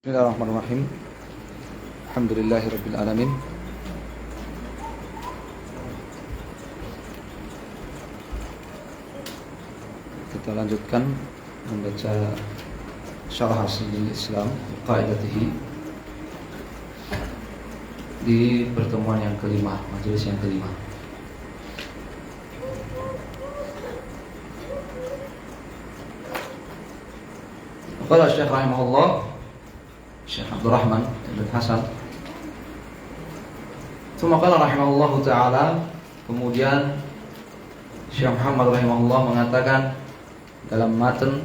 Bismillahirrahmanirrahim. Alhamdulillahirabbil alamin. Kita lanjutkan membaca Syarah Aslul Islam Qaidatihi di pertemuan yang kelima, majelis yang kelima. Qala Syekh rahimahullah, Syekh Abdul Rahman bin Hasan, Tsumma rahimahullahu ta'ala, kemudian Syekh Muhammad rahimahullah mengatakan dalam matan,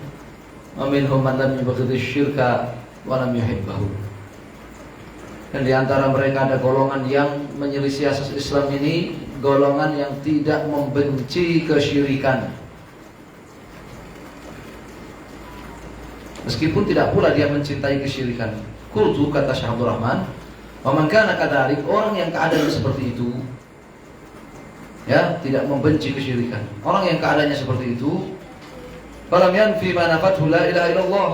wa minhum man lam yubghidhi syirka wa lam yuhibbahu. Dan di antara mereka ada golongan yang menyelisih asas Islam ini, golongan yang tidak membenci kesyirikan, meskipun tidak pula dia mencintai kesyirikan. Qultu, kata Syekh Abdul Rahman, wa man kana kadzalik, orang yang keadaannya seperti itu, ya, tidak membenci kesyirikan, orang yang keadaannya seperti itu, falam yanfi ma nafathu la ilaha illallah,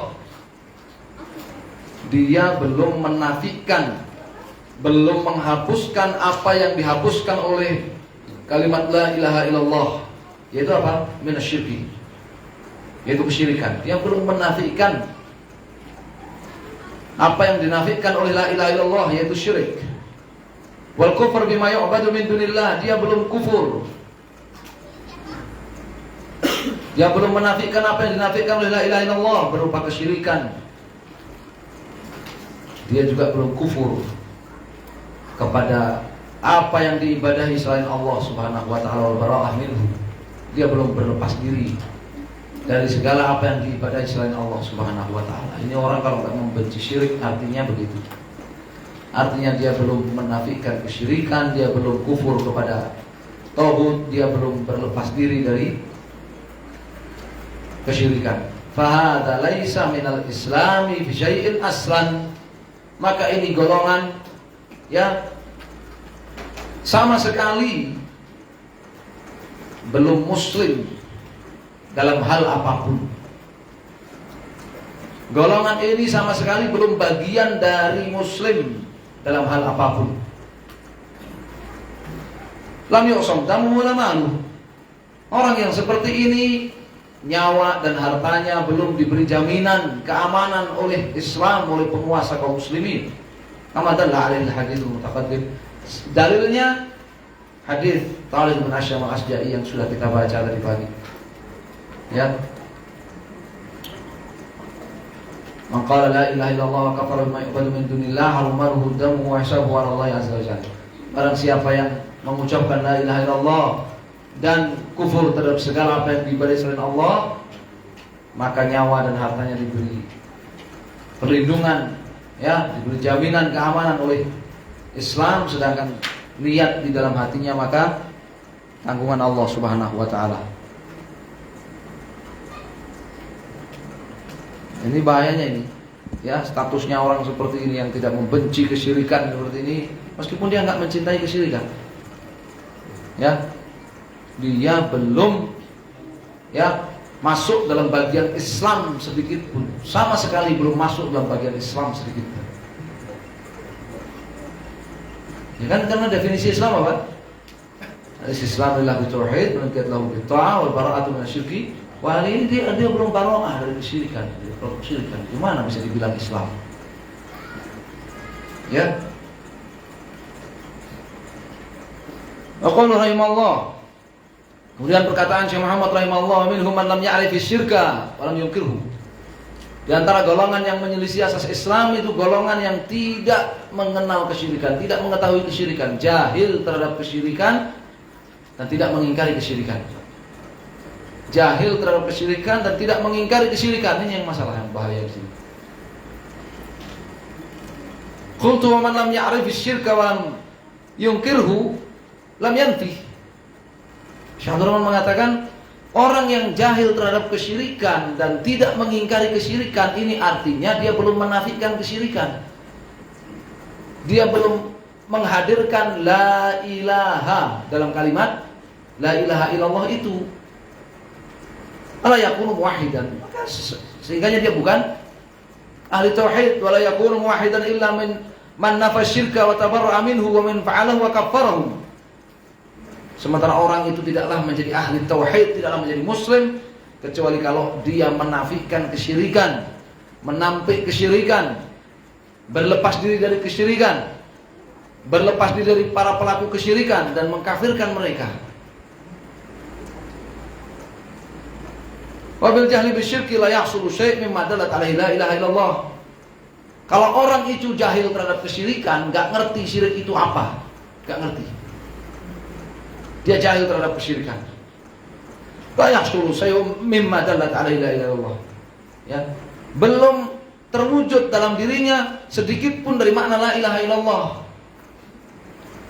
dia belum menafikan, belum menghapuskan apa yang dihapuskan oleh kalimat la ilaha illallah, yaitu apa? Minasyirki, yaitu kesyirikan. Dia belum menafikan apa yang dinafikan oleh la ilaha illallah, yaitu syirik. Wal kufur bima yu'badu min dunillah, dia belum kufur, dia belum menafikan apa yang dinafikan oleh la ilaha illallah berupa kesyirikan. Dia juga belum kufur kepada apa yang diibadahi selain Allah Subhanahu wa ta'ala, wal bara'ah minhu, dia belum berlepas diri dari segala apa yang diibadahi selain Allah Subhanahu wa ta'ala. Ini orang kalau tidak membenci syirik, artinya begitu. Artinya dia belum menafikan kesyirikan, dia belum kufur kepada tauhid, dia belum berlepas diri dari kesyirikan. Fahadha laisa minal islami bi syai'in aslan. Maka ini golongan, ya, sama sekali belum muslim dalam hal apapun. Golongan ini sama sekali belum bagian dari muslim dalam hal apapun. Lam yu'sam damu wala malu. Orang yang seperti ini, nyawa dan hartanya belum diberi jaminan keamanan oleh Islam, oleh penguasa kaum muslimin. Kama dalla alaihi haditsul mutaqaddim. Dalilnya hadis Talib bin Asyam al-Asja'i yang sudah kita baca tadi pagi. Ya, man qala la ilaha illallah wa kafara bima yu'badu min dunillah harumahu damu wa hisabuhu 'ala Allah azza wa jalla. Barang siapa yang mengucapkan la ilaha illallah dan kufur terhadap segala apa yang diibadahi selain Allah, maka nyawa dan hartanya diberi perlindungan, ya, diberi jaminan keamanan oleh Islam, sedangkan niat di dalam hatinya maka tanggungan Allah Subhanahu wa ta'ala. Ini bahayanya ini, ya, statusnya orang seperti ini yang tidak membenci kesyirikan seperti ini, meskipun dia nggak mencintai kesyirikan, ya, dia belum, ya, masuk dalam bagian Islam sedikit pun, sama sekali belum masuk dalam bagian Islam sedikit pun. Ya kan, karena definisi Islam apa? Islam adalah tauhid, menqiyat lahu bi ta'ah wal bara'atu minasyirki. Wah, ini dia belum bara'ah dari kesyirikan. Gimana bisa dibilang Islam? Ya. Qala rahimallah. Kemudian perkataan Syekh Muhammad rahimallah, minhum man lam ya'rif syirka wa lam yunkirhu. Di antara golongan yang menyelisih asas Islam itu golongan yang tidak mengenal kesyirikan, tidak mengetahui kesyirikan, jahil terhadap kesyirikan dan tidak mengingkari kesyirikan. Jahil terhadap kesyirikan dan tidak mengingkari kesyirikan, ini yang masalah yang bahaya di sini. Qultu wa man lam ya'rif syirka wa lam yunkirhu lam yanfi. Syekh Abdul Rahman mengatakan, orang yang jahil terhadap kesyirikan dan tidak mengingkari kesyirikan, ini artinya dia belum menafikan kesyirikan. Dia belum menghadirkan la ilaha dalam kalimat la ilaha illallah itu. Ala yakunu muwahhidan, maka sehingga dia bukan ahli tauhid, wa la yakunu muwahhidan illa man nafa syirka wa tabarra'a minhu wa man fa'alahu wa kaffarahu. Sementara orang itu tidaklah menjadi ahli tauhid, tidaklah menjadi muslim kecuali kalau dia menafikan kesyirikan, menampik kesyirikan, berlepas diri dari kesyirikan, berlepas diri dari para pelaku kesyirikan dan mengkafirkan mereka. Wabil jahli bisyirki la yahsulu syai' mimma dalat alaihi la ilaha illallah. Kalau orang itu jahil terhadap kesyirikan, enggak ngerti syirik itu apa, enggak ngerti. Dia jahil terhadap kesyirikan. La yahsulu syai' mimma dalat alaihi la ilaha illallah. Ya, belum terwujud dalam dirinya sedikit pun dari makna la ilaha illallah.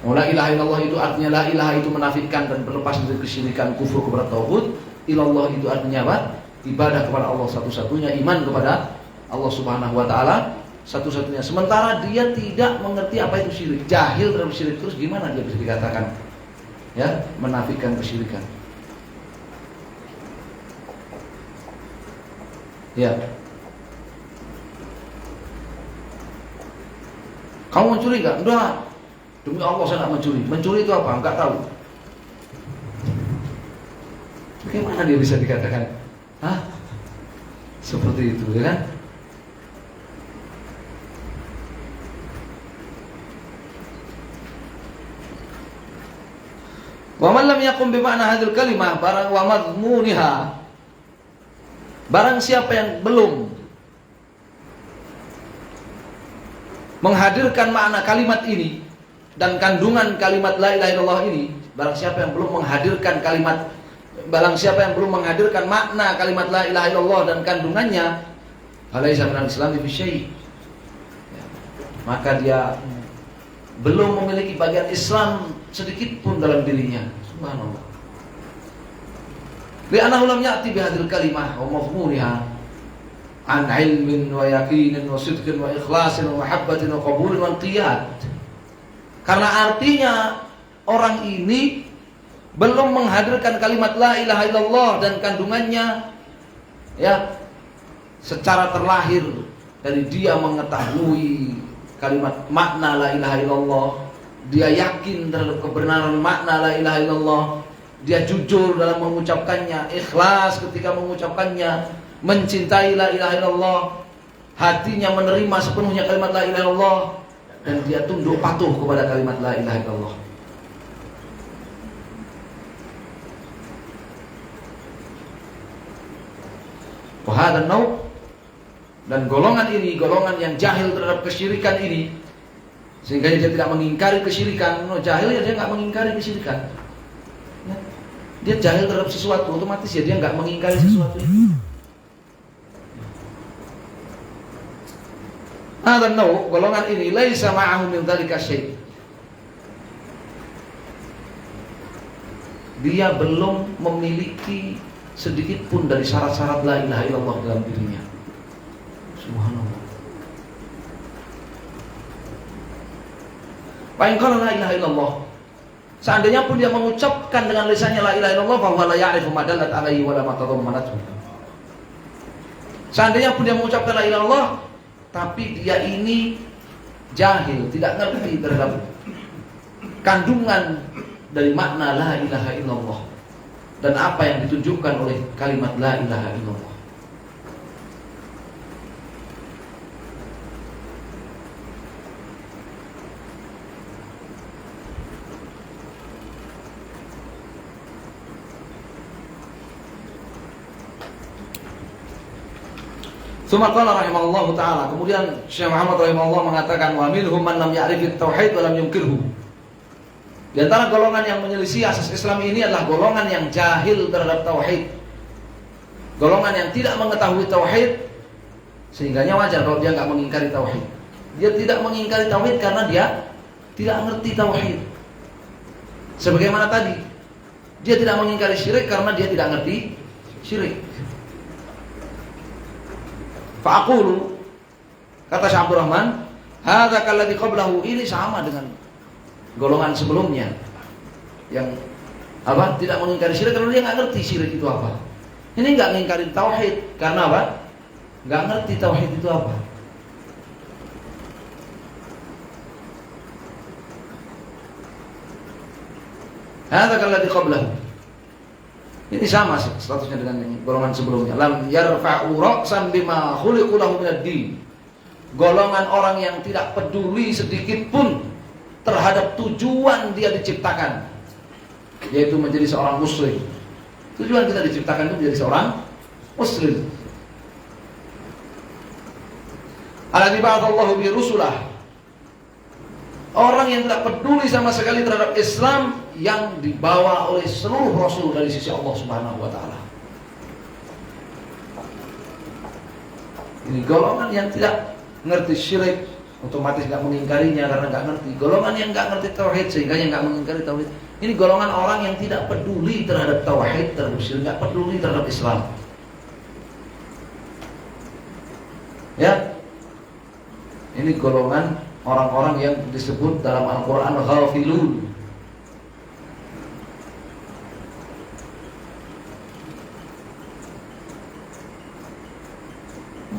La ilaha illallah itu artinya la ilaha itu menafikan dan berlepas dari kesyirikan, kufur kepada tauhid. Ilallah itu artinya apa? Ibadah kepada Allah satu-satunya, iman kepada Allah Subhanahu wa taala satu-satunya. Sementara dia tidak mengerti apa itu syirik, jahil terhadap syirik, terus gimana dia bisa dikatakan ya menafikan kesyirikan? Ya. Kamu mencuri enggak? Enggak. Demi Allah saya enggak mencuri. Mencuri itu apa? Enggak tahu. Bagaimana dia bisa dikatakan seperti itu, ya kan? Wa man lam yaqum bi ma'na hadhil kalimah barang wa madmuniha, barang siapa yang belum menghadirkan makna kalimat ini dan kandungan kalimat la ilaha illallah ini, barang siapa yang belum menghadirkan kalimat, barang siapa yang belum menghadirkan makna kalimat la ilaha illallah dan kandungannya, falaisa minal Islam fi syai', maka dia belum memiliki bagian Islam sedikit pun dalam dirinya. Subhanallah. Li'annahu lam ya'ti bihadhil kalimah wa mafhuniha an ilmin wa yaqinin wa sidqin wa ikhlasin wa mahabbatin wa qabulin wa qiyad. Karena artinya orang ini belum menghadirkan kalimat la ilaha illallah dan kandungannya ya secara terlahir dari dia mengetahui kalimat makna la ilaha illallah, dia yakin terhadap kebenaran makna la ilaha illallah, dia jujur dalam mengucapkannya, ikhlas ketika mengucapkannya, mencintai la ilaha illallah, hatinya menerima sepenuhnya kalimat la ilaha illallah, dan dia tunduk patuh kepada kalimat la ilaha illallah. Wahada nau, dan golongan ini, golongan yang jahil terhadap kesyirikan ini, sehingga dia tidak mengingkari kesyirikan. Jahil ya dia nggak mengingkari kesyirikan. Ya. Dia jahil terhadap sesuatu, otomatis ya dia nggak mengingkari sesuatu itu. Ada nau, golongan ini laisa ma'ahu min dzalika syai'. Dia belum memiliki sedikit pun dari syarat-syarat la ilaha illallah dalam dirinya. Subhanallah. Paling kalau la ilaha illallah, seandainya pun dia mengucapkan dengan lisannya la ilaha illallah, fa huwa la ya'rifu ma dallat alaihi wa la ma tadammanathu. Seandainya pun dia mengucapkan la ilaha illallah, tapi dia ini jahil, tidak ngerti terhadap kandungan dari makna la ilaha illallah dan apa yang ditunjukkan oleh kalimat la ilaha illallah. Tsumma qala rahimallahu taala, kemudian Syekh Muhammad rahimahullah mengatakan wa minhum man lam ya'rifit tauhid wa lam yunkirhu. Di antara golongan yang menyelisih asas Islam ini adalah golongan yang jahil terhadap tauhid. Golongan yang tidak mengetahui tauhid, sehingganya wajar kalau dia enggak mengingkari tauhid. Dia tidak mengingkari tauhid karena dia tidak mengerti tauhid. Sebagaimana tadi, dia tidak mengingkari syirik karena dia tidak mengerti syirik. Fa'aqulu, kata Syekh Abdul Rahman, hadza kalladzi qablahu, ini sama dengan golongan sebelumnya yang apa? Tidak mengingkari syirik karena dia enggak ngerti syirik itu apa. Ini enggak mengingkari tauhid karena apa? Enggak ngerti tauhid itu apa. Hadza kalladzi qablahu. Ini sama statusnya dengan golongan sebelumnya. Lam yarfa'u ra'san bima khuliqu lahu minad din. Golongan orang yang tidak peduli sedikit pun terhadap tujuan dia diciptakan, yaitu menjadi seorang muslim. Tujuan kita diciptakan itu menjadi seorang muslim. Alladzi ba'atsallahu bi rusulah. Orang yang tidak peduli sama sekali terhadap Islam yang dibawa oleh seluruh rasul dari sisi Allah Subhanahu wa taala. Ini golongan yang tidak ngerti syirik, otomatis nggak mengingkarinya karena nggak ngerti. Golongan yang nggak ngerti tauhid sehingga yang nggak mengingkari tauhid. Ini golongan orang yang tidak peduli terhadap tauhid, terhadap syirik, nggak peduli terhadap Islam. Ya, ini golongan orang-orang yang disebut dalam Al-Quran ghafilun.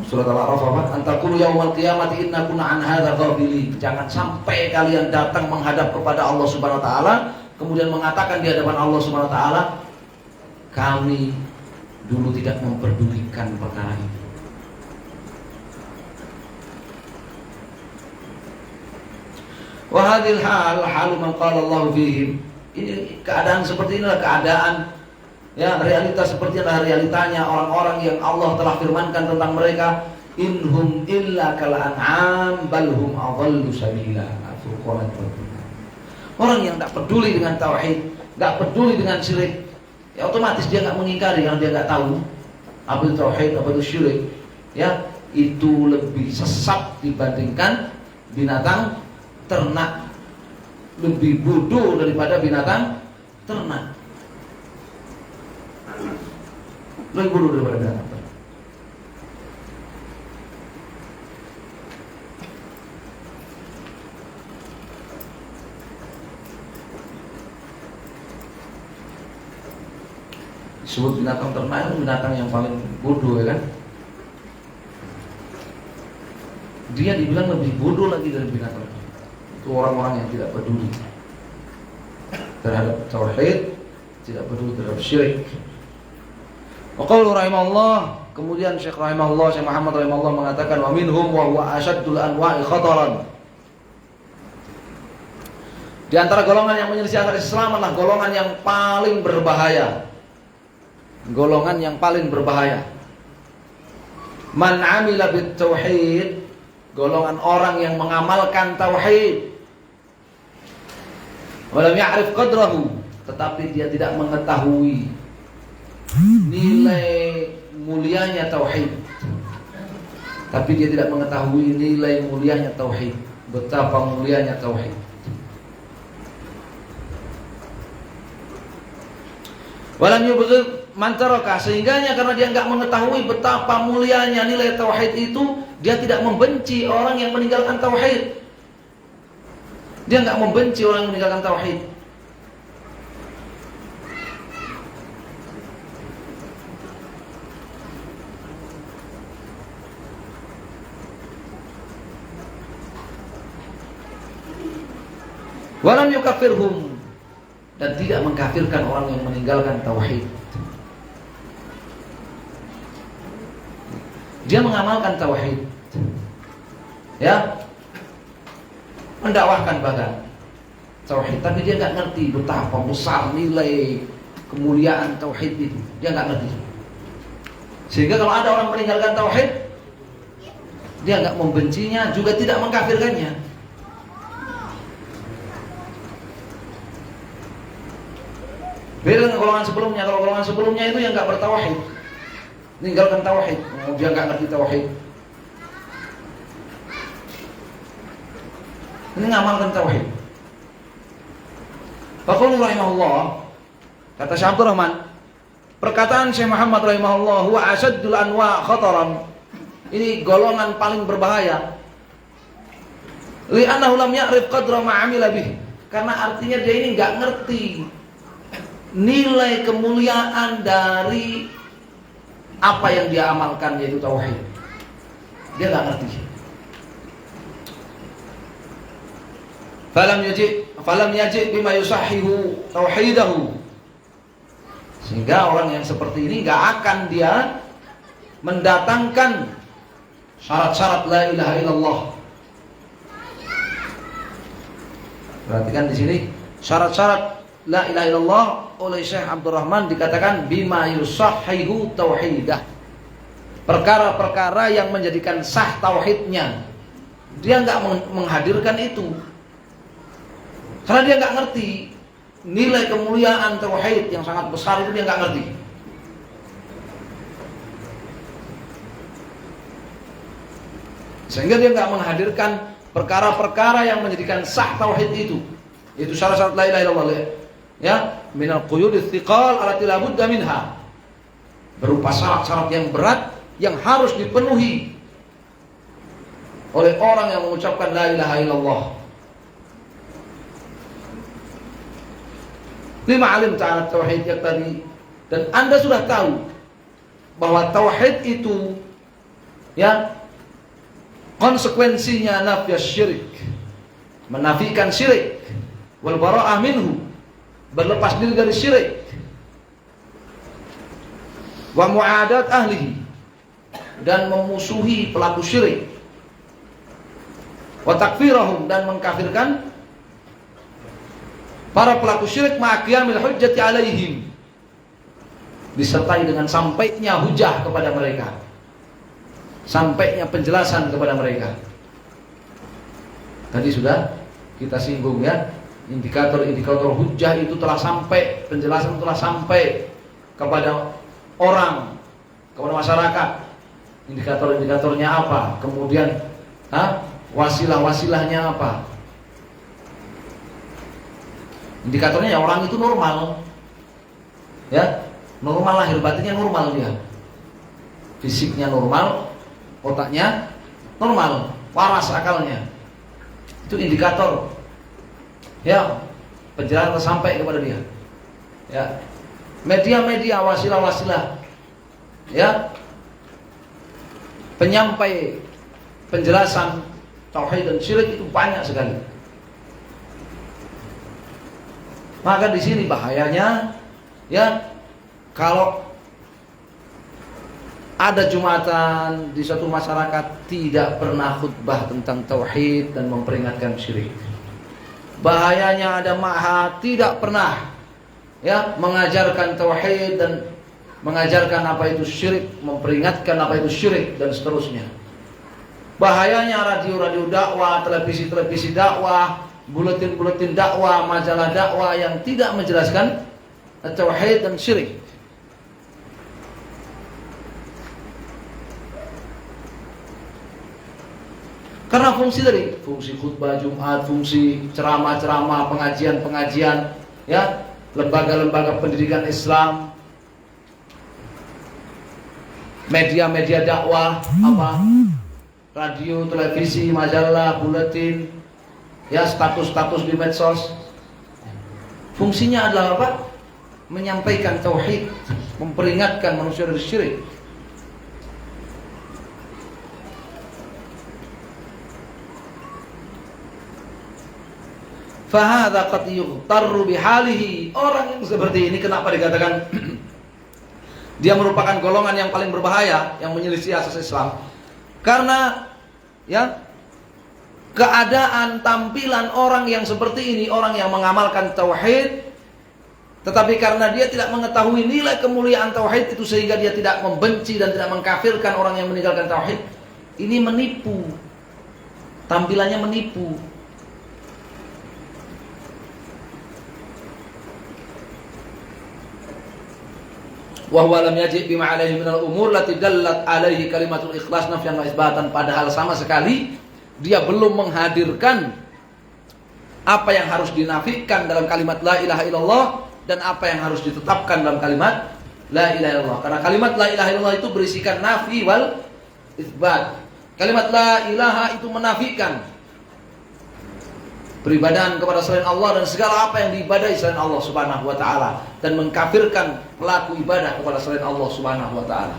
Surat Al-A'raf apa? Antaqulu yaumal qiyamati inna kunna an hadza ghafilin. Jangan sampai kalian datang menghadap kepada Allah Subhanahu wa taala kemudian mengatakan di hadapan Allah Subhanahu wa taala, kami dulu tidak memperdulikan perkara ini. Wa hadhil halu man qala Allah fihim. Ini keadaan seperti inilah keadaan, ya, realitas seperti inilah realitanya orang-orang yang Allah telah firmankan tentang mereka, inhum illa kal an'am bal hum adallu sabila. Orang yang tak peduli dengan tauhid, tak peduli dengan syirik, ya otomatis dia enggak mengingkari karena dia enggak tahu apa itu tauhid, apa itu syirik. Ya, itu lebih sesat dibandingkan binatang ternak, lebih bodoh daripada binatang ternak, lebih bodoh daripada binatang ternak. Disebut binatang ternak itu binatang yang paling bodoh, ya kan? Dia dibilang lebih bodoh lagi dari binatang. Itu orang-orang yang tidak peduli terhadap tauhid, tidak peduli terhadap syirik. Wa qaulu rahimahullah, kemudian Syekh rahimahullah, Syekh Muhammad rahimahullah mengatakan, wa minhum wa huwa asyaddul anwa'i khataran. Di antara golongan yang menyelisih agama Islam adalah golongan yang paling berbahaya. Golongan yang paling berbahaya. Man 'amila bit tauhid, golongan orang yang mengamalkan tauhid, walam ya'rif qadrahu, tetapi dia tidak mengetahui nilai mulianya tauhid. Tapi dia tidak mengetahui nilai mulianya tauhid, betapa mulianya tauhid. Walam yubghid man taraka, sehingganya karena dia enggak mengetahui betapa mulianya nilai tauhid itu, dia tidak membenci orang yang meninggalkan tauhid. Dia enggak membenci orang yang meninggalkan tauhid. Walam yukafirhum, dan tidak mengkafirkan orang yang meninggalkan tauhid. Dia mengamalkan tauhid, ya, mendakwahkan bahkan tauhid, tapi dia nggak ngerti betapa besar nilai kemuliaan tauhid itu. Dia nggak ngerti. Sehingga kalau ada orang meninggalkan tauhid, dia nggak membencinya, juga tidak mengkafirkannya. Beda dengan golongan sebelumnya. Kalau golongan sebelumnya itu yang nggak bertauhid, meninggalkan tauhid, dia nggak ngerti tauhid. Ini ngamalkan tauhid. Faqulu rahimahullah, kata Syekh Abdul Rahman, perkataan Syekh Muhammad rahimahullah, huwa asyaddul anwa' khataran. Ini golongan paling berbahaya. Li'annahu lam ya'rif qadra ma 'amila bih. Karena artinya dia ini enggak ngerti nilai kemuliaan dari apa yang dia amalkan, yaitu tauhid. Dia enggak ngerti. falam yaji bima yusahhihu tauhidahu. Sehingga orang yang seperti ini enggak akan dia mendatangkan syarat-syarat la ilaha illallah. Perhatikan di sini syarat-syarat la ilaha illallah oleh Syekh Abdurrahman dikatakan bima yusahhihu tauhidah. Perkara-perkara yang menjadikan sah tauhidnya. Dia enggak menghadirkan itu. Karena dia enggak ngerti nilai kemuliaan tauhid yang sangat besar itu, dia enggak ngerti. Sehingga dia enggak menghadirkan perkara-perkara yang menjadikan sah tauhid itu. Yaitu syarat-syarat la ilaha illallah. Ya, minal quyudits thiqal allati la budda minha. Berupa syarat-syarat yang berat yang harus dipenuhi oleh orang yang mengucapkan la ilaha illallah. Lima alim ta'ala tauhid yang tadi, dan Anda sudah tahu bahwa tauhid itu ya konsekuensinya nafyas syirik, menafikan syirik, wal bara'ah minhu, berlepas diri dari syirik, wa mu'adat ahlihi, dan memusuhi pelaku syirik, wa takfirahum, dan mengkafirkan para pelaku syirik ma'qiyamil hujjati alaihim, disertai dengan sampainya hujah kepada mereka, sampainya penjelasan kepada mereka. Tadi sudah kita singgung ya, indikator-indikator hujah itu telah sampai, penjelasan telah sampai kepada orang, kepada masyarakat. Indikator-indikatornya apa? Kemudian wasilah-wasilahnya apa? Indikatornya ya orang itu normal, ya normal, lahir batinnya normal, dia fisiknya normal, otaknya normal, waras akalnya. Itu indikator ya penjelasan sampai kepada dia. Ya, media-media, wasilah-wasilah, ya penyampai penjelasan tauhid dan syirik itu banyak sekali. Maka di sini bahayanya ya, kalau ada jumatan di suatu masyarakat tidak pernah khutbah tentang tauhid dan memperingatkan syirik. Bahayanya ada ma'had tidak pernah ya mengajarkan tauhid dan mengajarkan apa itu syirik, memperingatkan apa itu syirik dan seterusnya. Bahayanya radio-radio dakwah, televisi-televisi dakwah, buletin-buletin dakwah, majalah dakwah yang tidak menjelaskan tauhid dan syirik. Karena fungsi khutbah Jumat, fungsi ceramah-ceramah, pengajian-pengajian, ya, lembaga-lembaga pendidikan Islam, media-media dakwah, radio, televisi, majalah, buletin, ya, status-status di medsos. Fungsinya adalah apa? Menyampaikan tauhid, memperingatkan manusia dari syirik. Fahadha qad yughtarru bihalihi. Orang yang seperti ini kenapa dikatakan dia merupakan golongan yang paling berbahaya, yang menyelisih asas Islam? Karena ya, keadaan tampilan orang yang seperti ini, orang yang mengamalkan tauhid, tetapi karena dia tidak mengetahui nilai kemuliaan tauhid itu, sehingga dia tidak membenci dan tidak mengkafirkan orang yang meninggalkan tauhid. Ini menipu, tampilannya menipu. Wa huwa lam yaji' bima alaihi minal umur lati dallat alaihi kalimatul ikhlas nafyan wa isbatan. Padahal sama sekali dia belum menghadirkan apa yang harus dinafikan dalam kalimat la ilaha illallah dan apa yang harus ditetapkan dalam kalimat la ilaha illallah. Karena kalimat la ilaha illallah itu berisikan nafi wal isbat. Kalimat la ilaha itu menafikan peribadahan kepada selain Allah dan segala apa yang diibadahi selain Allah Subhanahu wa taala, dan mengkafirkan pelaku ibadah kepada selain Allah Subhanahu wa taala.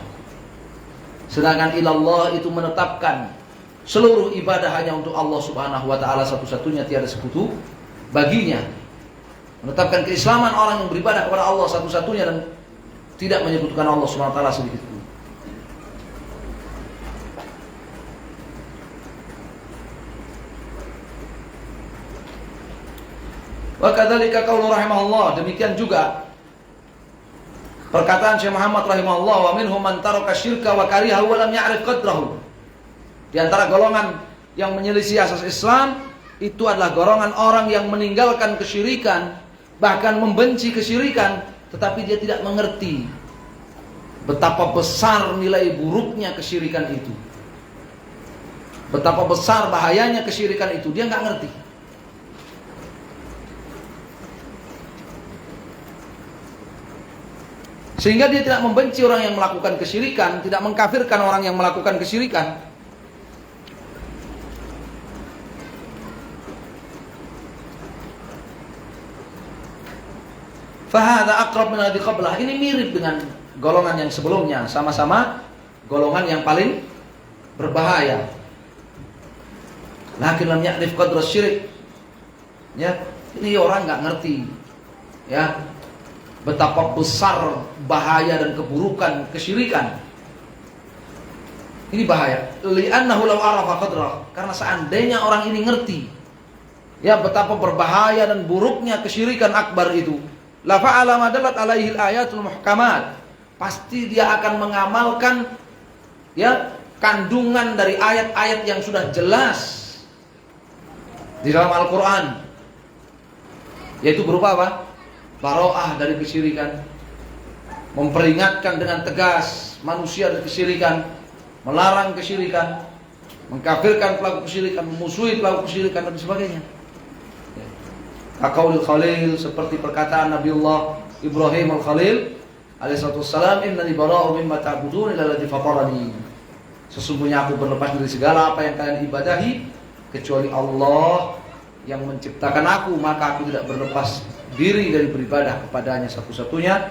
Sedangkan ilallah itu menetapkan seluruh ibadah hanya untuk Allah Subhanahu wa taala satu-satunya, tiada sekutu baginya. Menetapkan keislaman orang yang beribadah kepada Allah satu-satunya dan tidak menyebutkan Allah SWT sedikit pun. Wa kadzalika qaulu rahimahullah, demikian juga perkataan Syekh Muhammad rahimahullah, wa minhum man taraka syirka wa karihahu wa lam ya'rif qadrahu. Di antara golongan yang menyelisih asas Islam itu adalah golongan orang yang meninggalkan kesyirikan, bahkan membenci kesyirikan, tetapi dia tidak mengerti betapa besar nilai buruknya kesyirikan itu, betapa besar bahayanya kesyirikan itu. Dia nggak ngerti. Sehingga dia tidak membenci orang yang melakukan kesyirikan, tidak mengkafirkan orang yang melakukan kesyirikan. Fahadha aqrab min alladhi qablah. Ini mirip dengan golongan yang sebelumnya, sama-sama golongan yang paling berbahaya. Lakin lam ya'rif qadra syirik. Ya, ini orang nggak ngerti. Ya, betapa besar bahaya dan keburukan kesyirikan. Ini bahaya. Li'annahu law arafa qadrah. Karena seandainya orang ini ngerti ya betapa berbahaya dan buruknya kesyirikan akbar itu, la fa'ala ma dallat alaihi al-ayatul muhkamat. Pasti dia akan mengamalkan ya kandungan dari ayat-ayat yang sudah jelas di dalam Al-Qur'an. Yaitu berupa apa? Baro'ah dari kesyirikan, memperingatkan dengan tegas manusia dari kesyirikan, melarang kesyirikan, mengkafirkan pelaku kesyirikan, memusuhi pelaku kesyirikan dan sebagainya. Kaqaulil Khalil, seperti perkataan Nabiullah Ibrahim al-Khalil alaihissalam, innani bara'u mimma ta'budun illa alladzi fatarani. Sesungguhnya aku berlepas dari segala apa yang kalian ibadahi kecuali Allah yang menciptakan aku, maka aku tidak berlepas diri dari beribadah kepadanya satu-satunya,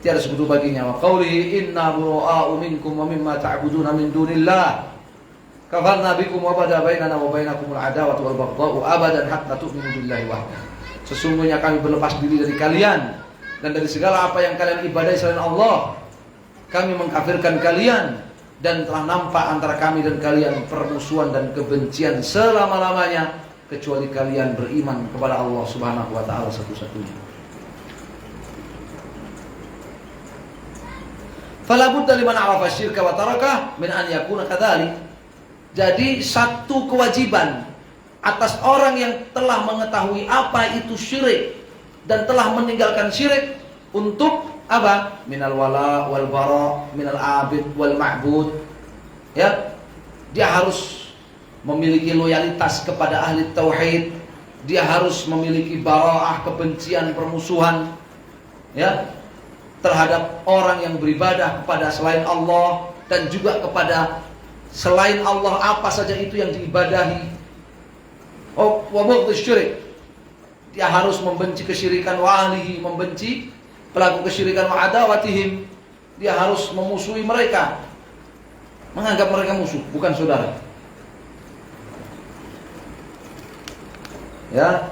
tiada sekutu baginya. Wa qawlihi inna bura'u minkum wa mimma ta'buduna min dunillah kafarna bikum wa bada bainana wa bainakumul adawatu wal baghdha'u abadan hatta tu'minu billahi wahdahu. Sesungguhnya kami berlepas diri dari kalian dan dari segala apa yang kalian ibadahi selain Allah. Kami mengkafirkan kalian dan telah nampak antara kami dan kalian permusuhan dan kebencian selama-lamanya kecuali kalian beriman kepada Allah Subhanahu wa taala satu-satunya. Fala budda liman 'arafa syirka wa tarakah min an yakuna kadzalik. Jadi satu kewajiban atas orang yang telah mengetahui apa itu syirik dan telah meninggalkan syirik untuk apa? Minal wala wal bara, minal abid wal ma'bud. Ya, dia harus memiliki loyalitas kepada ahli tauhid, dia harus memiliki bara'ah, kebencian, permusuhan ya terhadap orang yang beribadah kepada selain Allah dan juga kepada selain Allah apa saja itu yang diibadahi. Wa bughdhu syirik, dia harus membenci kesyirikan wa ahlihi, membenci pelaku kesyirikan wa adawatihim, dia harus memusuhi mereka, menganggap mereka musuh, bukan saudara. Ya,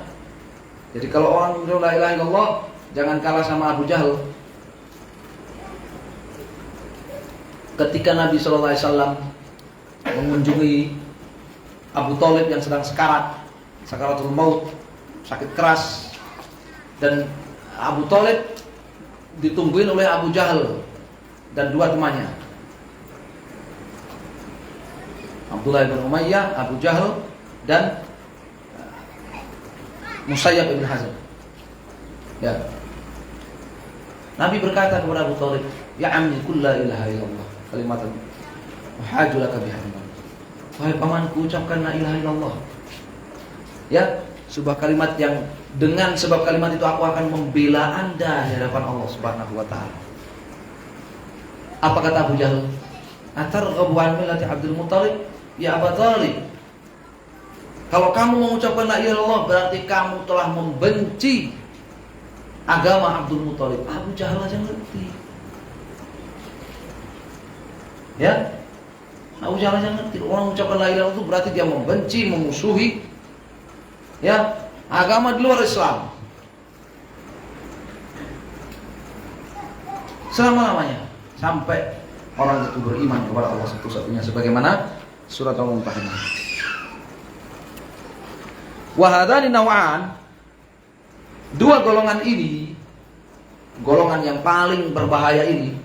jadi kalau orang bilang la ilaha illallah, jangan kalah sama Abu Jahal. Ketika Nabi SAW mengunjungi Abu Thalib yang sedang sakaratul maut, sakit keras, dan Abu Thalib ditungguin oleh Abu Jahal dan dua temannya, Abdullah bin Umayyah, Abu Jahal, dan Musayyab ibn Hazm. Ya. Nabi berkata kepada Abu Thalib, "Ya ammi, qul la ilaha illallah, kalimatan uhajju laka biha." Wahai pamanku, ucapkan la ilaha illallah. Ya, sebuah kalimat yang dengan sebab kalimat itu aku akan membela Anda di hadapan Allah Subhanahu wa taala. Apa kata Abu Jahal? Atarghabu an millati Abdul Muthalib ya Abu Thalib? Kalau kamu mengucapkan la ilaha illallah berarti kamu telah membenci agama Abdul Muthalib. Abu Jahal aja ngerti. Ya, Abu Jahal aja ngerti. Orang mengucapkan la ilaha illallah itu berarti dia membenci, memusuhi ya agama di luar Islam selama-lamanya sampai orang itu beriman kepada Allah satu-satunya, sebagaimana surat Al-Mumtahanah. Wa hadzani naw'an, dua golongan ini, golongan yang paling berbahaya ini,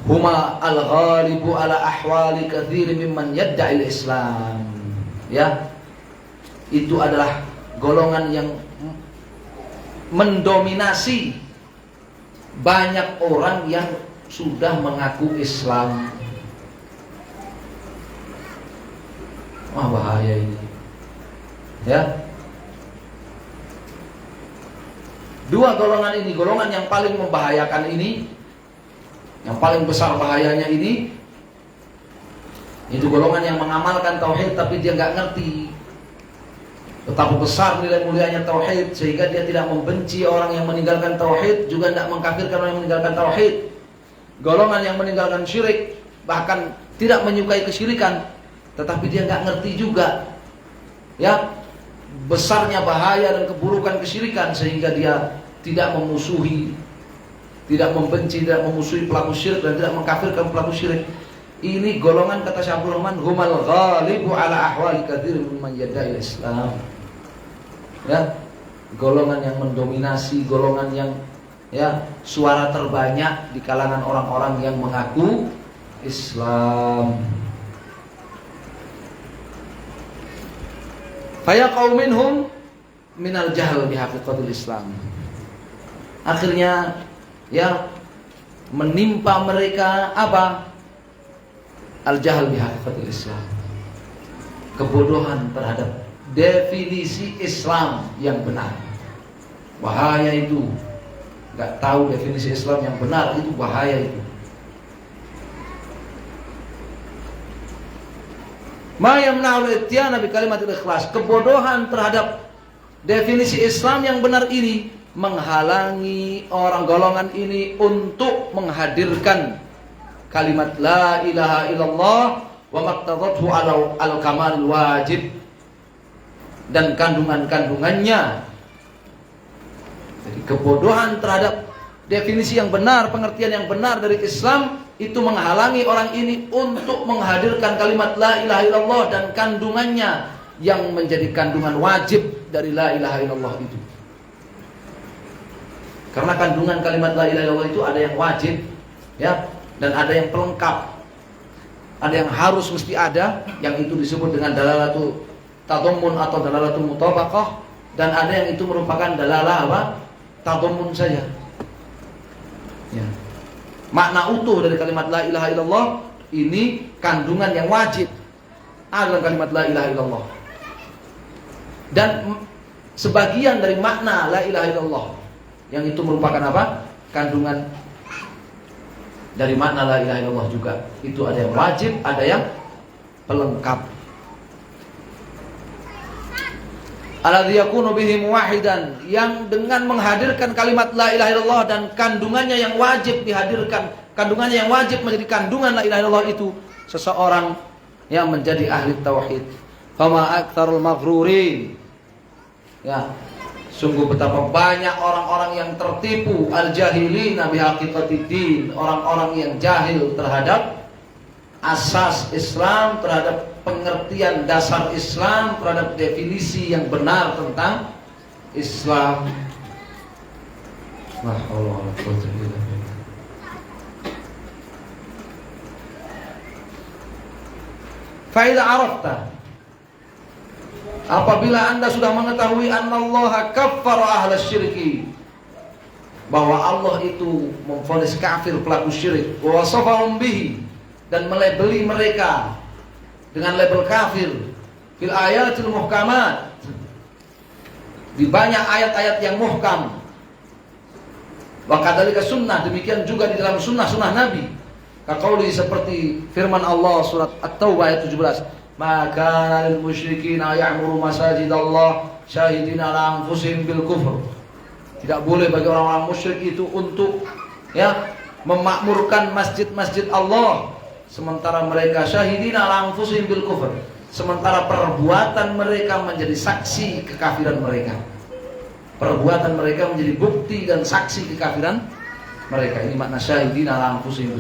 huma al-ghalibu ala ahwali katsir mimman yadda'i al-Islam. Ya, itu adalah golongan yang mendominasi banyak orang yang sudah mengaku Islam. Wah, bahaya ini. Ya. Dua golongan ini, golongan yang paling membahayakan ini, yang paling besar bahayanya ini, itu golongan yang mengamalkan tauhid tapi dia nggak ngerti betapa besar nilai mulianya tauhid, sehingga dia tidak membenci orang yang meninggalkan tauhid, juga tidak mengkafirkan orang yang meninggalkan tauhid. Golongan yang meninggalkan syirik, bahkan tidak menyukai kesyirikan, tetapi dia nggak ngerti juga, ya, besarnya bahaya dan keburukan kesyirikan, sehingga dia tidak memusuhi, tidak membenci, tidak memusuhi pelaku syirik, dan tidak mengkafirkan pelaku syirik. Ini golongan, kata Syaikhul Rahman, humal ghalibu ala ahwali katsir mimman yadda'i Islam. Ya, golongan yang mendominasi, golongan yang, ya, suara terbanyak di kalangan orang-orang yang mengaku Islam. Fayaqau minhum minal jahl bihaqiqatil Islam. Akhirnya, ya, menimpa mereka apa? Al-jahl bihaqiqatil Islam. Kebodohan terhadap definisi Islam yang benar. Bahaya itu. Gak tahu definisi Islam yang benar, itu bahaya itu. Ma yamna'ul ityana bi kalimatil ikhlas. Kebodohan terhadap definisi Islam yang benar ini menghalangi orang golongan ini untuk menghadirkan kalimat la ilaha illallah wa maqtadathu al-kamal wajib dan kandungan-kandungannya. Jadi kebodohan terhadap definisi yang benar, pengertian yang benar dari Islam itu menghalangi orang ini untuk menghadirkan kalimat la ilaha illallah dan kandungannya yang menjadi kandungan wajib dari la ilaha illallah itu. Karena kandungan kalimat la ilaha illallah itu ada yang wajib, ya, dan ada yang pelengkap. Ada yang harus mesti ada, yang itu disebut dengan dalalatu tadammun atau dalalatu mutabaqah, dan ada yang itu merupakan dalalah apa? Tadammun saja. Ya. Makna utuh dari kalimat la ilaha illallah ini kandungan yang wajib ada dalam kalimat la ilaha illallah. Dan sebagian dari makna la ilaha illallah yang itu merupakan apa? Kandungan dari makna la ilaha illallah juga. Itu ada yang wajib, ada yang pelengkap. Alladzi yakunu bihi muwahidan, yang dengan menghadirkan kalimat la ilaha illallah dan kandungannya yang wajib dihadirkan, kandungannya yang wajib menjadi kandungan la ilaha illallah itu, seseorang yang menjadi ahli tauhid. Fama aktsarul maghrurin. Ya, sungguh betapa banyak orang-orang yang tertipu, al-jahilina bihaqiqatiddin, orang-orang yang jahil terhadap asas Islam, terhadap pengertian dasar Islam, terhadap definisi yang benar tentang Islam. La haula wala quwwata illa billah. Fa idza arafta, apabila Anda sudah mengetahui annallaha kaffara ahlas syirki, bahwa Allah itu memvonis kafir pelaku syirik, wa wasafahum bihi, dan melabeli mereka dengan label kafir fil ayatil muhkamat, di banyak ayat-ayat yang muhkam, wa kadzalika sunnah, demikian juga di dalam sunnah-sunnah Nabi, kaqauli, seperti firman Allah surat At-Taubah ayat 17, maka lil musyrikin ya'muru masajidallah syahidina ala anfusihim bil kufr. Tidak boleh bagi orang-orang musyrik itu untuk, ya, memakmurkan masjid-masjid Allah sementara mereka syahidina ala anfusihim bil kufr, sementara perbuatan mereka menjadi saksi kekafiran mereka. Perbuatan mereka menjadi bukti dan saksi kekafiran mereka. Ini makna syahidina ala anfusihim.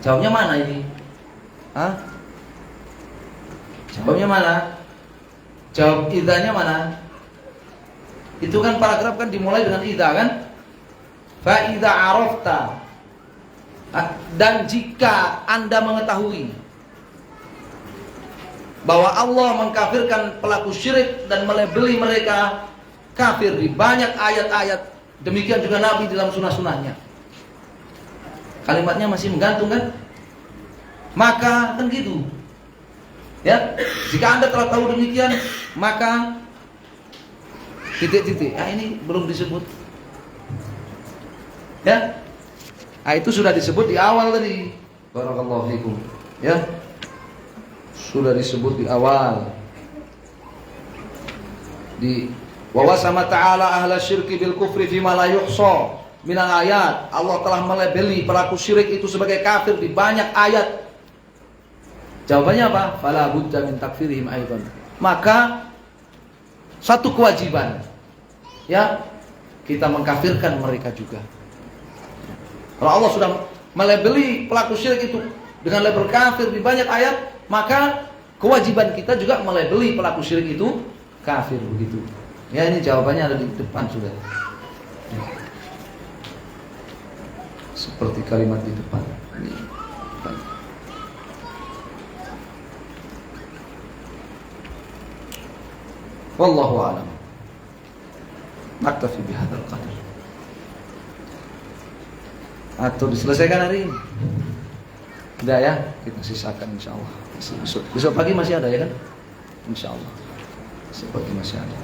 Jawabnya mana ini? Hah? Jawabnya mana? Jawab idanya mana? Itu kan paragraf kan dimulai dengan idza kan? Fa idza arafta, dan jika Anda mengetahui bahwa Allah mengkafirkan pelaku syirik dan melabeli mereka kafir di banyak ayat-ayat, demikian juga Nabi dalam sunnah-sunnahnya. Kalimatnya masih menggantung kan? Maka kan gitu. Ya, jika Anda telah tahu demikian, maka titik-titik. Ini belum disebut. Ya. Itu sudah disebut di awal tadi. Barakallahu fikum. Ya. Sudah disebut di awal. Di wa wasama ta'ala ahla syirki bil kufri fima la yuhsa minal ayat. Allah telah melabeli pelaku syirik itu sebagai kafir di banyak ayat. Jawabannya apa? Fala budda min takfirihim aidan. Maka satu kewajiban, ya, kita mengkafirkan mereka juga. Kalau Allah sudah melabeli pelaku syirik itu dengan label kafir di banyak ayat, maka kewajiban kita juga melabeli pelaku syirik itu kafir, begitu. Ya, ini jawabannya ada di depan sudah. Seperti kalimat di depan. Ini. Wallahu a'lam. Naktafi bihadzal qadar. Atau diselesaikan hari ini? Tidak ya? Kita sisakan insyaallah. Besok pagi masih ada ya kan? Insyaallah. Besok pagi masih ada.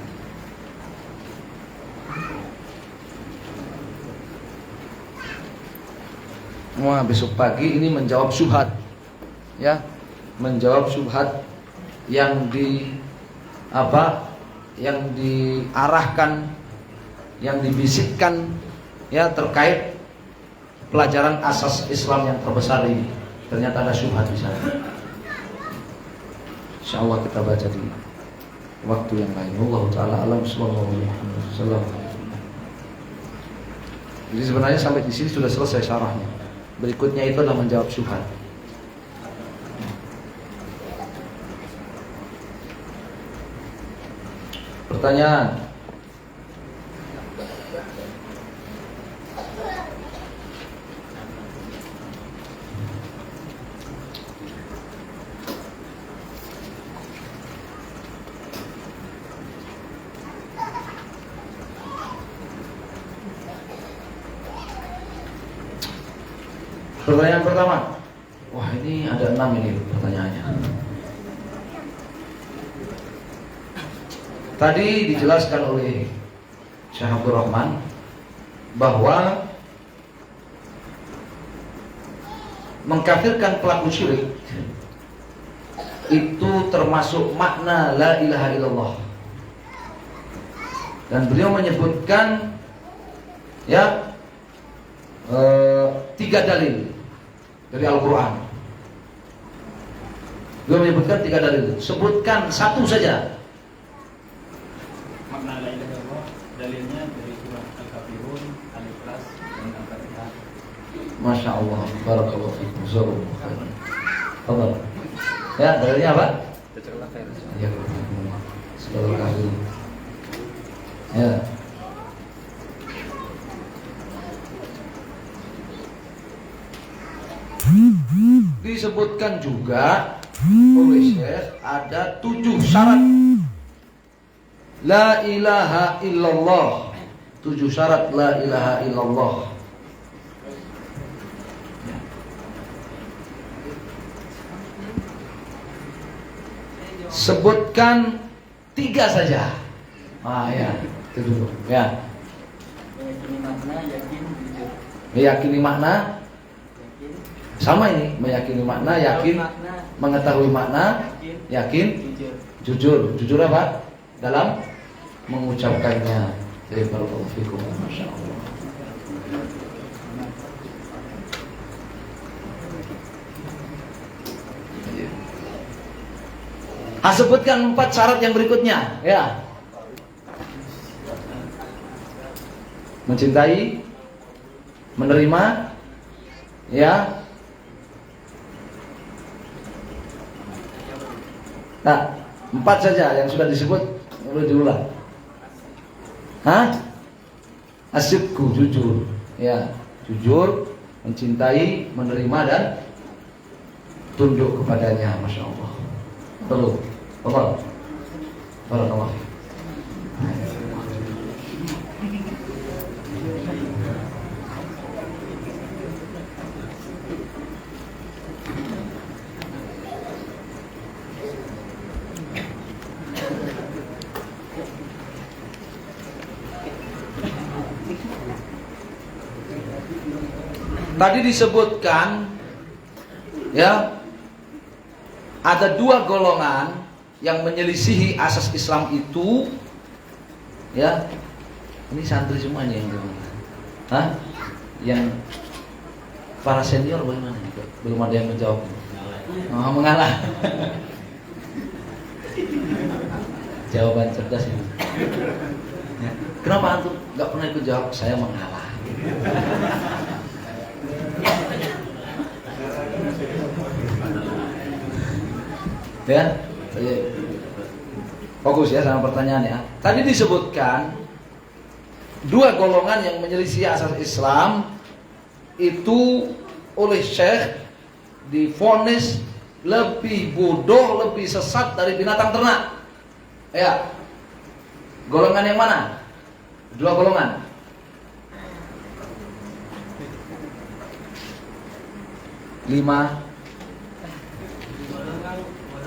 Wah, besok pagi ini menjawab syubhat. Ya, menjawab syubhat yang yang diarahkan, yang dibisikkan ya terkait pelajaran asas Islam yang terbesar ini. Ternyata ada syubhat di sana. Insyaallah kita baca di waktu yang lain. Allah taala alam sallallahu alaihi wasallam. Jadi sebenarnya sampai di sini sudah selesai syarahnya. Berikutnya itu adalah menjawab syubhat. Pertanyaan. Pertanyaan pertama. Wah, ini ada 6 ini pertanyaannya. Tadi dijelaskan oleh Syekh Abdul Rahman bahwa mengkafirkan pelaku syirik itu termasuk makna la ilaha illallah. Dan beliau menyebutkan ya 3 dalil dari Al-Quran. Beliau menyebutkan 3 dalil. Sebutkan satu saja. Makna la ilaha illallah dalilnya dari surah Al-Kafirun, Al-Ikhlas, dan Al-Fatihah. Masya Allah, barakallahu fikum. Jazakumullah khairan. Fadhal. Ya, dalilnya apa? Ya, surah Al-Kafirun. Ya. Disebutkan juga oleh Syekh ada 7 syarat la ilaha illallah. 7 syarat la ilaha illallah. Sebutkan 3 saja. Ya, itu dulu. Ya. Meyakini makna, yakin, jujur. Meyakini makna. Sama ini, meyakini makna, yakin, mengetahui makna, yakin, jujur. Jujur apa? Dalam mengucapkannya. Barakallahu fikum. Masya Allah. Sebutkan 4 syarat yang berikutnya, ya. Mencintai, menerima, ya. Nah, 4 saja yang sudah disebut, boleh diulang. Asyidku, jujur, ya, jujur, mencintai, menerima dan tunduk kepadanya. Masya Allah. Terus, Allah. Barakallah. Tadi disebutkan, ya, ada 2 golongan yang menyelisihi asas Islam itu, ya. Ini santri semuanya yang gimana? Yang para senior bagaimana? Belum ada yang menjawab. Oh, mengalah. Jawaban cerdas ini. Ya. Kenapa antum nggak pernah ikut jawab? Saya mengalah. Ya, fokus ya sama pertanyaan ya. Tadi disebutkan 2 golongan yang menyelisih asas Islam itu oleh Syekh divonis lebih bodoh, lebih sesat dari binatang ternak. Ya, golongan yang mana? 2 golongan.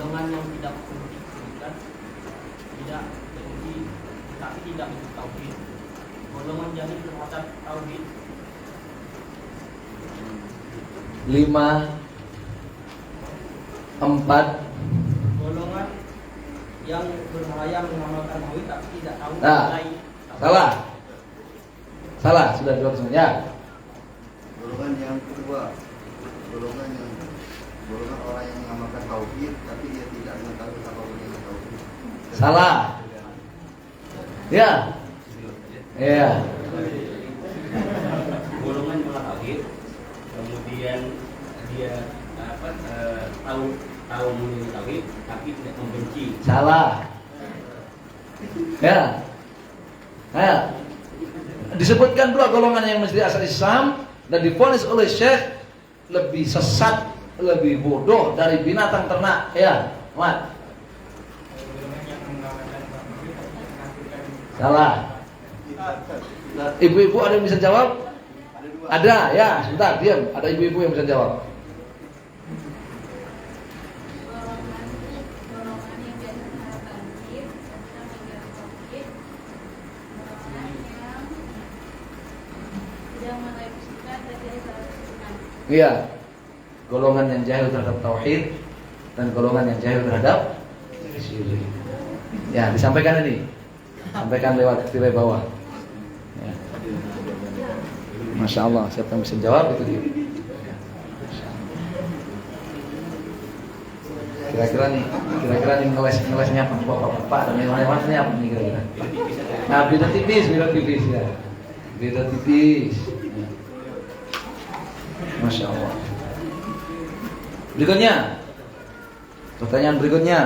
Golongan yang tidak berkecukupan, tidak benci, tapi tidak benci tauhid. Golongan jahil terhadap tauhid. 5, 4. Golongan yang berbahaya mengamalkan tauhid tapi tidak tahu Nah, nilai. salah sudah jawab semua ya. Golongan yang kedua, golongan orang yang mengamalkan tauhid tapi dia tidak mengetahui apa yang tauhid. Salah. Ya. Ya. Golongan yang tauhid, kemudian dia tahu mengenai tauhid tapi tidak membenci. Salah. Ya. Ya. Disebutkan 2 golongan yang menjadi asal Islam dan divonis oleh Syekh lebih sesat, lebih bodoh dari binatang ternak. Ya, Mat. Salah. Ibu-ibu ada yang bisa jawab? Ada, ya. Sebentar, diam. Ada ibu-ibu yang bisa jawab. Iya. Golongan yang jahil terhadap tauhid dan golongan yang jahil terhadap syirik. Ya, disampaikan ini. Sampaikan lewat tirai bawah. Ya. Masya Allah, siapa yang bisa jawab itu dia. Kira-kira nih ngelesnya apa? Bapak dan lewat-lewatnya apa nih kira-kira? Nah, beda tipis ya. Beda tipis. Ya. Masya Allah. Berikutnya, pertanyaan berikutnya.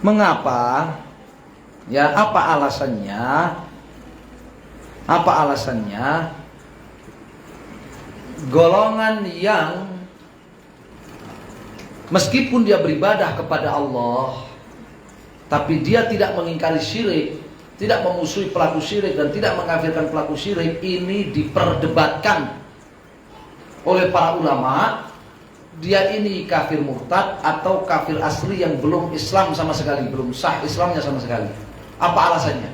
Mengapa? Ya, apa alasannya? Apa alasannya? Golongan yang meskipun dia beribadah kepada Allah, tapi dia tidak mengingkari syirik, tidak memusuhi pelaku syirik dan tidak mengkafirkan pelaku syirik, ini diperdebatkan oleh para ulama. Dia ini kafir murtad atau kafir asli yang belum Islam sama sekali, belum sah Islamnya sama sekali. Apa alasannya?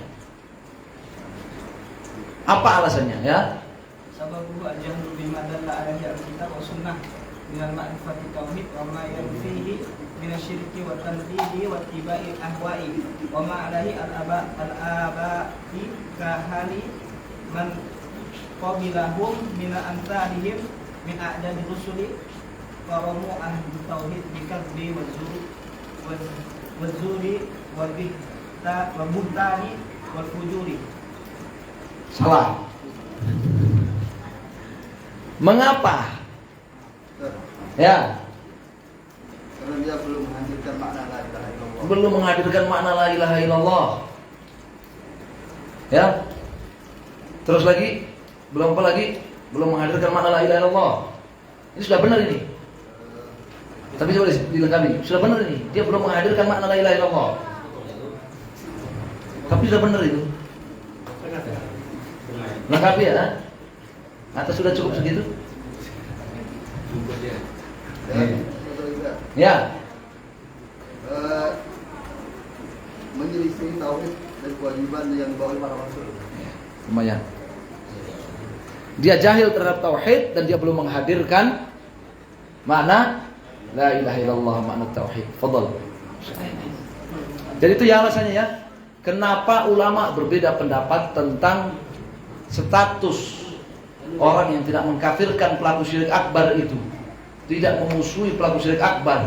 Apa alasannya ya? Sababuhu al-jahlu bima dalla alaihi al-kitab wa sunnah minal ma'rifati tauhid wa ma yanfihi minasyirki wa tanfidi wa tibai ahwa'i wa ma alaihi al-aba'i kahali man qabilahum min amsalihim min a'dadi rusuli faramu ahli tauhid bikadbi wa zuri wa buhtani wal fujuri. Salah. Mengapa? Ya, Karena dia belum menghadirkan makna la ilaha illallah. belum menghadirkan makna la ilaha illallah. Ya. Terus lagi, belum apa lagi? Belum menghadirkan makna la ilaha illallah. Ini sudah benar ini. Tapi coba dilengkapi. Sudah benar ini. Dia belum menghadirkan makna la ilaha illallah. Tapi sudah benar itu. Lengkapi ya? Atau sudah cukup segitu? Ya. Menyelisih tauhid dan kewajiban yang dibawa oleh para rasul. Lumayan. Dia jahil terhadap tauhid dan dia belum menghadirkan makna la ilaha illallah, makna tauhid. Fadhal. Jadi itu ya alasannya ya. Kenapa ulama berbeda pendapat tentang status orang yang tidak mengkafirkan pelaku syirik akbar itu, tidak memusuhi pelaku syirik akbar,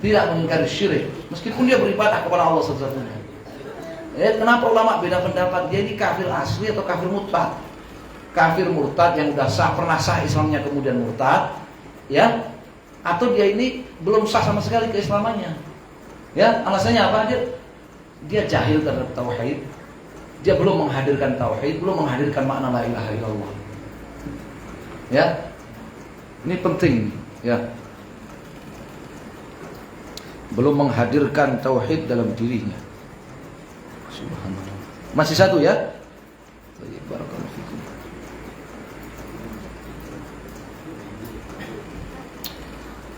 tidak mengingkari syirik, meskipun dia beribadah kepada Allah satu-satunya. Kenapa ulama beda pendapat? Dia ini kafir asli atau kafir murtad? Kafir murtad yang sudah sah, pernah sah Islamnya kemudian murtad, ya? Atau dia ini belum sah sama sekali keislamannya? Ya, alasannya apa? Dia jahil terhadap tauhid. Dia belum menghadirkan tauhid, belum menghadirkan makna la ilaha illallah. Ya. Ini penting, ya. Belum menghadirkan tauhid dalam dirinya. Subhanallah. Masih satu ya? Barakallahu fikum.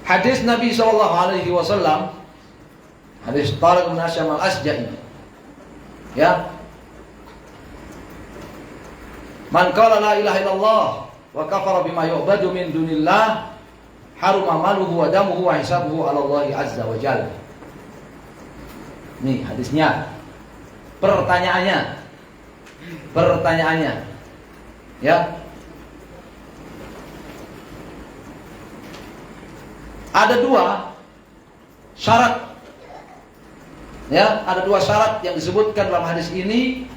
Hadis Nabi SAW, hadis Tariq bin Asyam al-Asja'i, ya, man qala la ilaha illallah wa kafara bima yu'badu min dunillah haruma maluhu wa damuhu wa hisabuhu 'ala Allah azza wa jalla. Nih hadisnya. Pertanyaannya, ya, ada dua syarat, ya, ada dua syarat yang disebutkan dalam hadis ini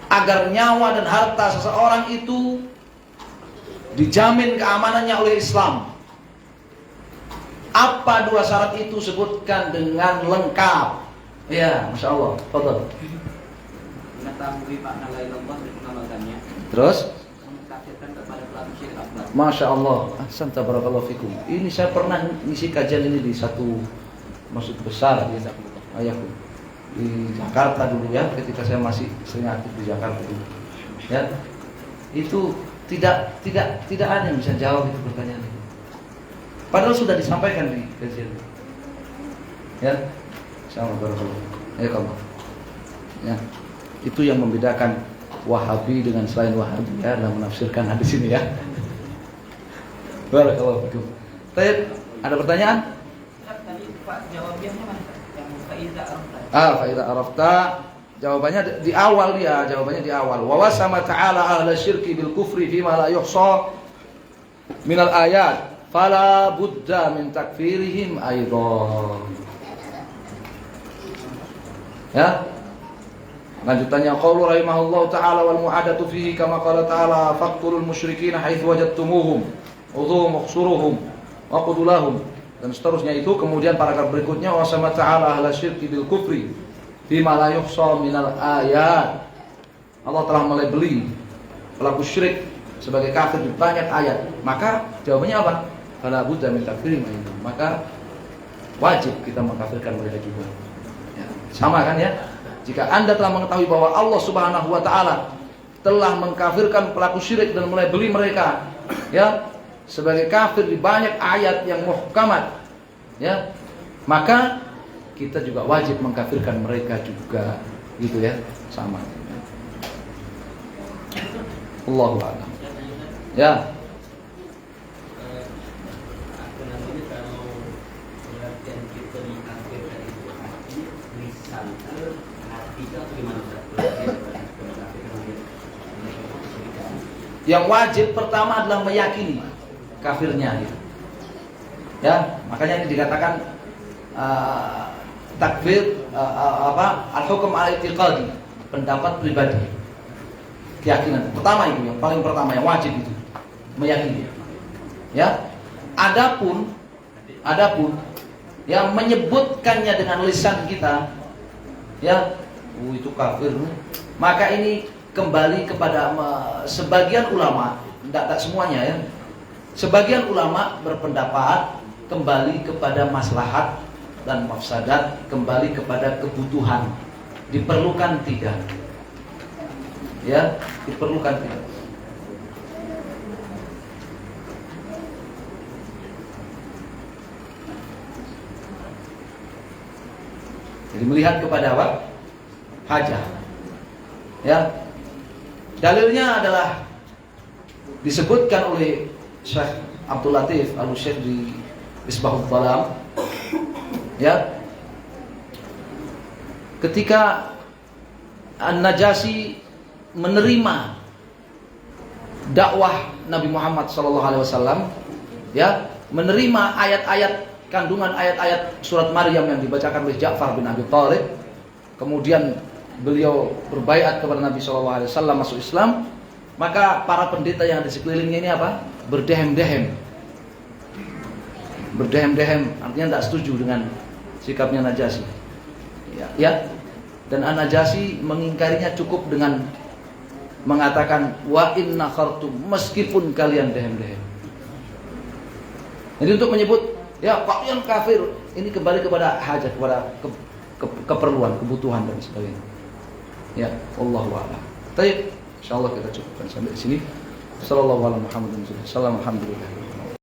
agar nyawa dan harta seseorang itu dijamin keamanannya oleh Islam. Apa dua syarat itu? Sebutkan dengan lengkap. Ya, Masya Allah. Fadhal. Mengetahui makna la ilaha illallah dan mengamalkannya. Terus? Mengkafirkan kepada pelaku syirik akbar. Masya Allah. Ahsan tabarakallahu fikum. Ini saya pernah ngisi kajian ini di satu masjid besar di Ayahku di Jakarta dulu ya, ketika saya masih sering aktif di Jakarta dulu. Ya. Itu tidak ada yang bisa jawab itu pertanyaan itu. Padahal sudah disampaikan di kajian. Ya. Sama barakallahu. Ya kamu. Ya. Itu yang membedakan Wahabi dengan selain Wahabi ya dalam menafsirkan hadis ini ya. Barakallahu fikum. Baik, ada pertanyaan? Tadi Pak jawabnya mana? Yang faiza arafta. Faiza arafta. Jawabannya di awal dia, jawabannya di awal. Wa wasama ta'ala ahla syirki bil kufri fima la yuhsa minal ayat fala budda min takfirihim aidan. Ya. Lanjutannya qaulu rahimahullahu ta'ala wal mu'adatu fihi kama qala ta'ala faqtulul musyrikin haitsu wajadtumuhum udhum ukhsuruhum wa qudulahum, dan seterusnya itu. Kemudian paragraf berikutnya wasama ta'ala ahla syirki bil kufri fima la yuhsa minal ayat. Allah telah melabeli pelaku syirik sebagai kafir di banyak ayat. Maka jawabannya apa? Fala budda min takfirihim aidan. Maka wajib kita mengkafirkan mereka juga. Ya, sama kan ya? Jika Anda telah mengetahui bahwa Allah Subhanahu wa taala telah mengkafirkan pelaku syirik dan melabeli mereka ya sebagai kafir di banyak ayat yang muhkamat, ya, maka kita juga wajib mengkafirkan mereka juga, gitu ya, sama. Allahu a'lam. Ya. Apa namanya kalau pengertian kita dikafirkan itu hati, lisan ke hati itu atau gimana Ustaz? Yang wajib pertama adalah meyakini kafirnya. Ya, makanya ini dikatakan takfir al-hukm al-i'tiqadi, pendapat pribadi. Keyakinan. Pertama itu yang paling pertama yang wajib itu meyakini. Ya. Adapun yang menyebutkannya dengan lisan kita, ya, itu kafir. Maka ini kembali kepada sebagian ulama, tidak semuanya ya. Sebagian ulama berpendapat kembali kepada maslahat dan mafsadat, kembali kepada kebutuhan. Diperlukan tidak? Ya, diperlukan tidak? Jadi melihat kepada apa? Hajah. Ya. Dalilnya adalah disebutkan oleh Syekh Abdul Latif Al-Syekh di Misbahul Dhalam. Ya. Ketika An-Najasyi menerima dakwah Nabi Muhammad SAW, ya, menerima ayat-ayat, kandungan ayat-ayat surat Maryam yang dibacakan oleh Ja'far bin Abi Thalib, kemudian beliau berbaiat kepada Nabi SAW masuk Islam, maka para pendeta yang ada di sekelilingnya ini apa? Berdehem-dehem. Berdehem-dehem artinya tidak setuju dengan sikapnya Najasyi. Ya. Dan An-Najasyi mengingkarinya cukup dengan mengatakan wa inna khartum, meskipun kalian dehem-dehem. Jadi untuk menyebut ya kalian kafir, ini kembali kepada hajat, kepada keperluan, kebutuhan dan sebagainya. Ya, wallahu a'lam. Baik, insyaallah kita cukupkan sampai di sini. Sallallahu alaihi wasallam. Alhamdulillah.